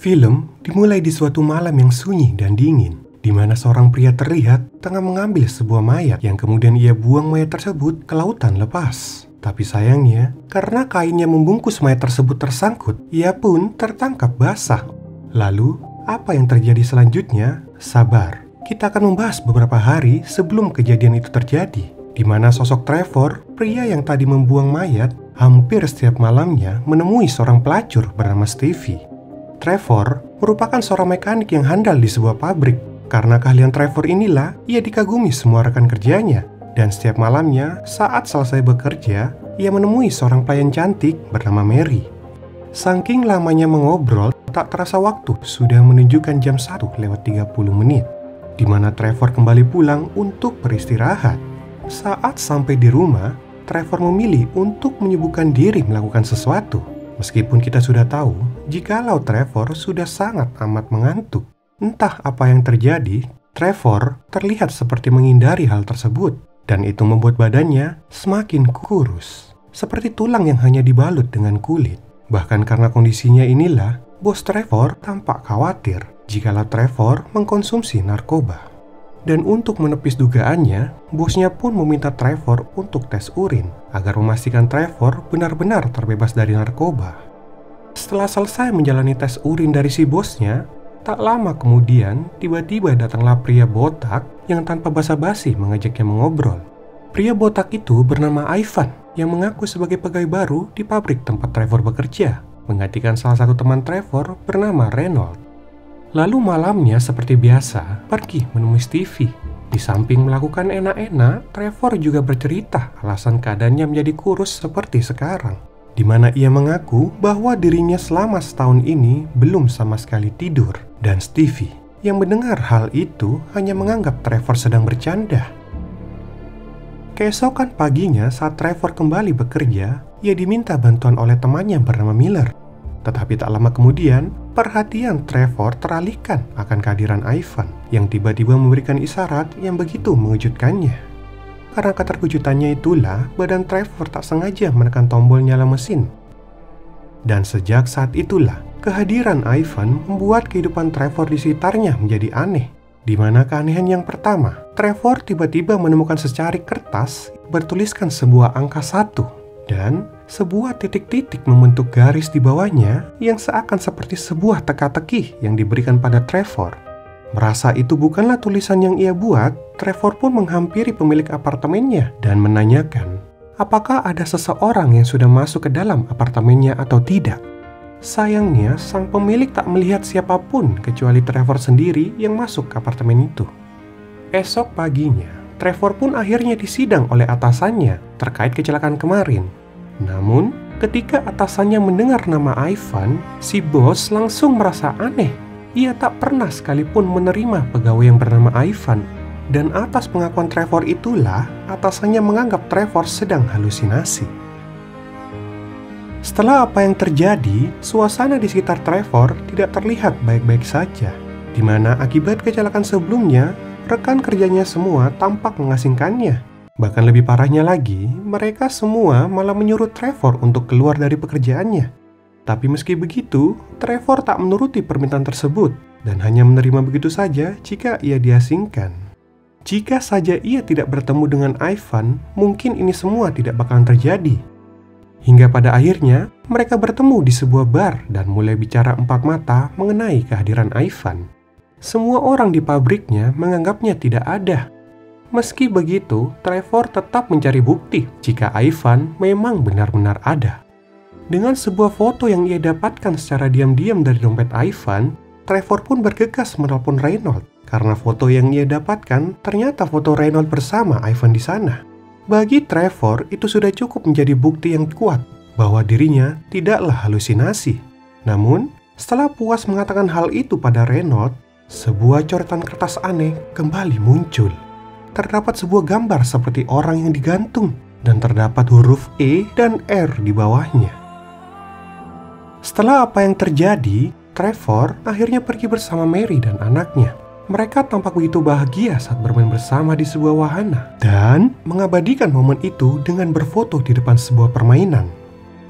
Film dimulai di suatu malam yang sunyi dan dingin, di mana seorang pria terlihat tengah mengambil sebuah mayat yang kemudian ia buang mayat tersebut ke lautan lepas. Tapi sayangnya, karena kainnya membungkus mayat tersebut tersangkut, ia pun tertangkap basah. Lalu, apa yang terjadi selanjutnya? Sabar, kita akan membahas beberapa hari sebelum kejadian itu terjadi, di mana sosok Trevor, pria yang tadi membuang mayat, hampir setiap malamnya menemui seorang pelacur bernama Stevie. Trevor merupakan seorang mekanik yang handal di sebuah pabrik. Karena keahlian Trevor inilah, ia dikagumi semua rekan kerjanya. Dan setiap malamnya, saat selesai bekerja, ia menemui seorang pelayan cantik bernama Mary. Saking lamanya mengobrol, tak terasa waktu sudah menunjukkan jam 1:30, di mana Trevor kembali pulang untuk beristirahat. Saat sampai di rumah, Trevor memilih untuk menyibukkan diri melakukan sesuatu. Meskipun kita sudah tahu, jikalau Trevor sudah sangat amat mengantuk. Entah apa yang terjadi, Trevor terlihat seperti menghindari hal tersebut. Dan itu membuat badannya semakin kurus, seperti tulang yang hanya dibalut dengan kulit. Bahkan karena kondisinya inilah, bos Trevor tampak khawatir jikalau Trevor mengkonsumsi narkoba. Dan untuk menepis dugaannya, bosnya pun meminta Trevor untuk tes urin agar memastikan Trevor benar-benar terbebas dari narkoba. Setelah selesai menjalani tes urin dari si bosnya, tak lama kemudian tiba-tiba datanglah pria botak yang tanpa basa-basi mengajaknya mengobrol. Pria botak itu bernama Ivan yang mengaku sebagai pegawai baru di pabrik tempat Trevor bekerja, menggantikan salah satu teman Trevor bernama Reynolds. Lalu malamnya seperti biasa, pergi menemui Stevie. Di samping melakukan enak-enak, Trevor juga bercerita alasan keadaannya menjadi kurus seperti sekarang, di mana ia mengaku bahwa dirinya selama setahun ini belum sama sekali tidur. Dan Stevie yang mendengar hal itu hanya menganggap Trevor sedang bercanda. Keesokan paginya saat Trevor kembali bekerja, ia diminta bantuan oleh temannya bernama Miller. Tetapi tak lama kemudian, perhatian Trevor teralihkan akan kehadiran Ivan yang tiba-tiba memberikan isyarat yang begitu mengejutkannya. Karena keterkejutannya itulah, badan Trevor tak sengaja menekan tombol nyala mesin. Dan sejak saat itulah, kehadiran Ivan membuat kehidupan Trevor di sekitarnya menjadi aneh. Di mana keanehan yang pertama, Trevor tiba-tiba menemukan secari kertas bertuliskan sebuah angka 1 dan sebuah titik-titik membentuk garis di bawahnya yang seakan seperti sebuah teka-teki yang diberikan pada Trevor. Merasa itu bukanlah tulisan yang ia buat, Trevor pun menghampiri pemilik apartemennya dan menanyakan apakah ada seseorang yang sudah masuk ke dalam apartemennya atau tidak. Sayangnya, sang pemilik tak melihat siapapun kecuali Trevor sendiri yang masuk ke apartemen itu. Esok paginya, Trevor pun akhirnya disidang oleh atasannya terkait kecelakaan kemarin. Namun, ketika atasannya mendengar nama Ivan, si bos langsung merasa aneh. Ia tak pernah sekalipun menerima pegawai yang bernama Ivan. Dan atas pengakuan Trevor itulah, atasannya menganggap Trevor sedang halusinasi. Setelah apa yang terjadi, suasana di sekitar Trevor tidak terlihat baik-baik saja. Di mana akibat kecelakaan sebelumnya, rekan kerjanya semua tampak mengasingkannya. Bahkan lebih parahnya lagi, mereka semua malah menyuruh Trevor untuk keluar dari pekerjaannya. Tapi meski begitu, Trevor tak menuruti permintaan tersebut dan hanya menerima begitu saja jika ia diasingkan. Jika saja ia tidak bertemu dengan Ivan, mungkin ini semua tidak bakalan terjadi. Hingga pada akhirnya, mereka bertemu di sebuah bar dan mulai bicara empat mata mengenai kehadiran Ivan. Semua orang di pabriknya menganggapnya tidak ada. Meski begitu, Trevor tetap mencari bukti jika Ivan memang benar-benar ada. Dengan sebuah foto yang ia dapatkan secara diam-diam dari dompet Ivan, Trevor pun bergegas menelpon Reynolds karena foto yang ia dapatkan ternyata foto Reynolds bersama Ivan di sana. Bagi Trevor, itu sudah cukup menjadi bukti yang kuat bahwa dirinya tidaklah halusinasi. Namun, setelah puas mengatakan hal itu pada Reynolds, sebuah coretan kertas aneh kembali muncul. Terdapat sebuah gambar seperti orang yang digantung dan terdapat huruf E dan R di bawahnya. Setelah apa yang terjadi, Trevor akhirnya pergi bersama Mary dan anaknya. Mereka tampak begitu bahagia saat bermain bersama di sebuah wahana dan mengabadikan momen itu dengan berfoto di depan sebuah permainan.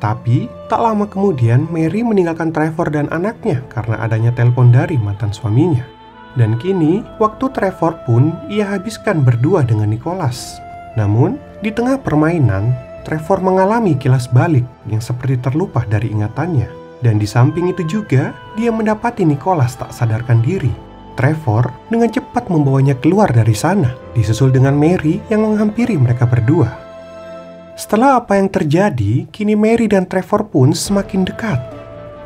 Tapi, tak lama kemudian Mary meninggalkan Trevor dan anaknya karena adanya telepon dari mantan suaminya. Dan kini, waktu Trevor pun ia habiskan berdua dengan Nicholas. Namun, di tengah permainan, Trevor mengalami kilas balik yang seperti terlupa dari ingatannya. Dan di samping itu juga, dia mendapati Nicholas tak sadarkan diri. Trevor dengan cepat membawanya keluar dari sana, disusul dengan Mary yang menghampiri mereka berdua. Setelah apa yang terjadi, kini Mary dan Trevor pun semakin dekat.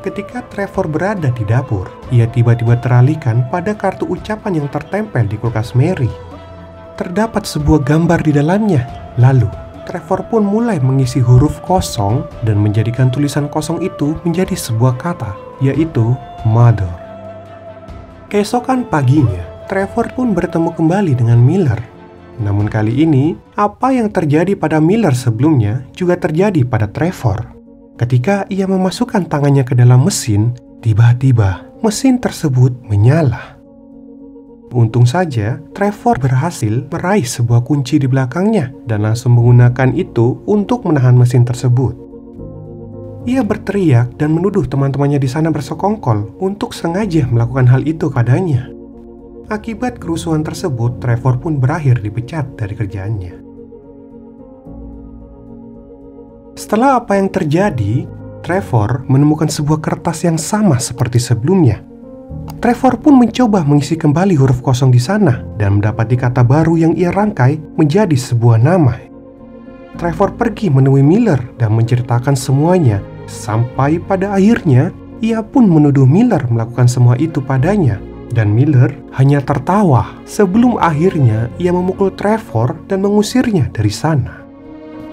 Ketika Trevor berada di dapur, ia tiba-tiba teralihkan pada kartu ucapan yang tertempel di kulkas Mary. Terdapat sebuah gambar di dalamnya. Lalu, Trevor pun mulai mengisi huruf kosong dan menjadikan tulisan kosong itu menjadi sebuah kata, yaitu mother. Keesokan paginya, Trevor pun bertemu kembali dengan Miller. Namun kali ini, apa yang terjadi pada Miller sebelumnya juga terjadi pada Trevor. Ketika ia memasukkan tangannya ke dalam mesin, tiba-tiba mesin tersebut menyala. Untung saja, Trevor berhasil meraih sebuah kunci di belakangnya dan langsung menggunakan itu untuk menahan mesin tersebut. Ia berteriak dan menuduh teman-temannya di sana bersekongkol untuk sengaja melakukan hal itu padanya. Akibat kerusuhan tersebut, Trevor pun berakhir dipecat dari kerjaannya. Setelah apa yang terjadi, Trevor menemukan sebuah kertas yang sama seperti sebelumnya. Trevor pun mencoba mengisi kembali huruf kosong di sana dan mendapati kata baru yang ia rangkai menjadi sebuah nama. Trevor pergi menemui Miller dan menceritakan semuanya, sampai pada akhirnya ia pun menuduh Miller melakukan semua itu padanya. Dan Miller hanya tertawa sebelum akhirnya ia memukul Trevor dan mengusirnya dari sana.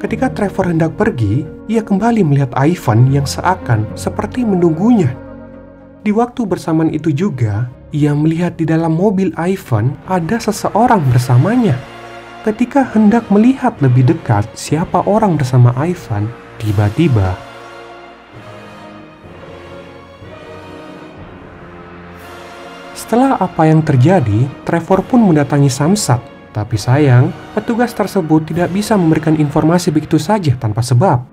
Ketika Trevor hendak pergi, ia kembali melihat Ivan yang seakan seperti menunggunya. Di waktu bersamaan itu juga, ia melihat di dalam mobil Ivan ada seseorang bersamanya. Ketika hendak melihat lebih dekat siapa orang bersama Ivan, tiba-tiba setelah apa yang terjadi, Trevor pun mendatangi Samsat. Tapi sayang, petugas tersebut tidak bisa memberikan informasi begitu saja tanpa sebab.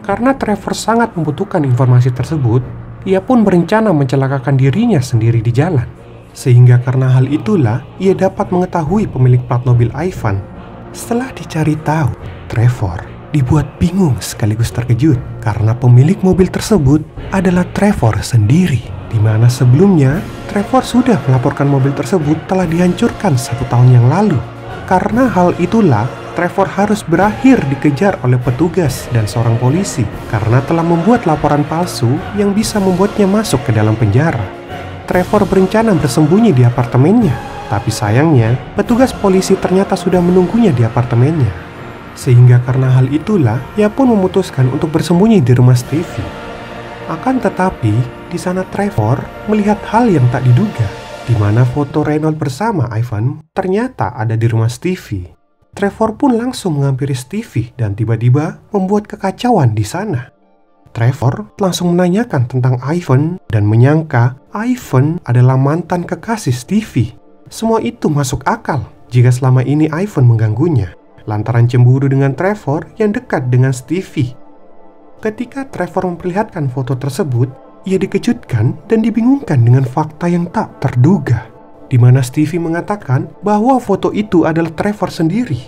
Karena Trevor sangat membutuhkan informasi tersebut, ia pun berencana mencelakakan dirinya sendiri di jalan. Sehingga karena hal itulah, ia dapat mengetahui pemilik plat mobil Ivan. Setelah dicari tahu, Trevor dibuat bingung sekaligus terkejut karena pemilik mobil tersebut adalah Trevor sendiri. Di mana sebelumnya, Trevor sudah melaporkan mobil tersebut telah dihancurkan 1 tahun yang lalu. Karena hal itulah, Trevor harus berakhir dikejar oleh petugas dan seorang polisi karena telah membuat laporan palsu yang bisa membuatnya masuk ke dalam penjara. Trevor berencana bersembunyi di apartemennya, tapi sayangnya, petugas polisi ternyata sudah menunggunya di apartemennya. Sehingga karena hal itulah, ia pun memutuskan untuk bersembunyi di rumah Stevie. Akan tetapi, di sana Trevor melihat hal yang tak diduga, di mana foto Reynolds bersama Ivan ternyata ada di rumah Stevie. Trevor pun langsung menghampiri Stevie dan tiba-tiba membuat kekacauan di sana. Trevor langsung menanyakan tentang Ivan dan menyangka Ivan adalah mantan kekasih Stevie. Semua itu masuk akal jika selama ini Ivan mengganggunya, lantaran cemburu dengan Trevor yang dekat dengan Stevie. Ketika Trevor memperlihatkan foto tersebut, ia dikejutkan dan dibingungkan dengan fakta yang tak terduga, di mana Stevie mengatakan bahwa foto itu adalah Trevor sendiri.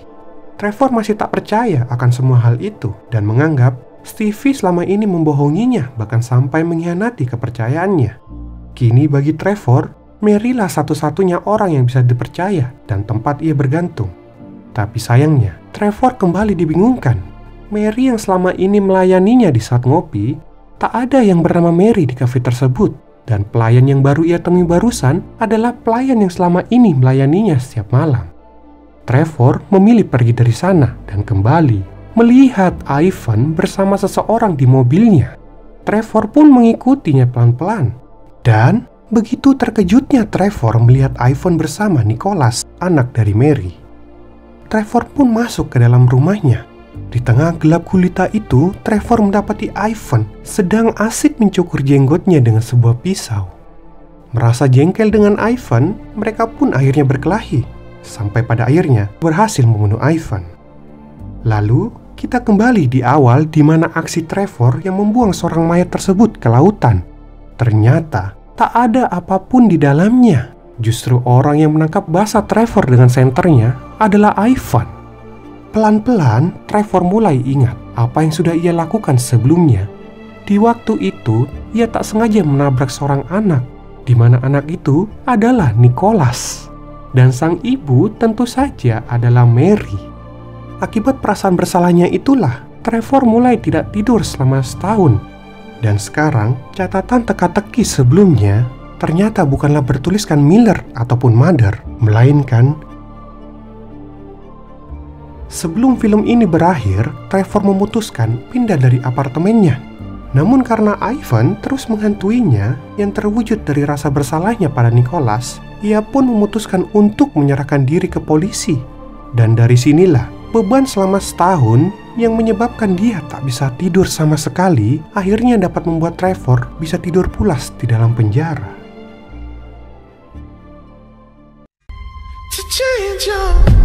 Trevor masih tak percaya akan semua hal itu dan menganggap Stevie selama ini membohonginya, bahkan sampai mengkhianati kepercayaannya. Kini bagi Trevor, Mary lah satu-satunya orang yang bisa dipercaya dan tempat ia bergantung. Tapi sayangnya, Trevor kembali dibingungkan. Mary yang selama ini melayaninya di saat ngopi, tak ada yang bernama Mary di kafe tersebut. Dan pelayan yang baru ia temui barusan adalah pelayan yang selama ini melayaninya setiap malam. Trevor memilih pergi dari sana dan kembali melihat Ivan bersama seseorang di mobilnya. Trevor pun mengikutinya pelan-pelan. Dan begitu terkejutnya Trevor melihat Ivan bersama Nicholas, anak dari Mary. Trevor pun masuk ke dalam rumahnya. Di tengah gelap gulita itu, Trevor mendapati Ivan sedang asik mencukur jenggotnya dengan sebuah pisau. Merasa jengkel dengan Ivan, mereka pun akhirnya berkelahi, sampai pada akhirnya berhasil membunuh Ivan. Lalu, kita kembali di awal di mana aksi Trevor yang membuang seorang mayat tersebut ke lautan. Ternyata tak ada apapun di dalamnya. Justru orang yang menangkap basah Trevor dengan senternya adalah Ivan. Pelan-pelan Trevor mulai ingat apa yang sudah ia lakukan sebelumnya. Di waktu itu ia tak sengaja menabrak seorang anak, di mana anak itu adalah Nicholas. Dan sang ibu tentu saja adalah Mary. Akibat perasaan bersalahnya itulah Trevor mulai tidak tidur selama setahun. Dan sekarang catatan teka-teki sebelumnya ternyata bukanlah bertuliskan Miller ataupun Mother, melainkan sebelum film ini berakhir, Trevor memutuskan pindah dari apartemennya. Namun karena Ivan terus menghantuinya yang terwujud dari rasa bersalahnya pada Nicholas, ia pun memutuskan untuk menyerahkan diri ke polisi. Dan dari sinilah beban selama setahun yang menyebabkan dia tak bisa tidur sama sekali akhirnya dapat membuat Trevor bisa tidur pulas di dalam penjara. To change your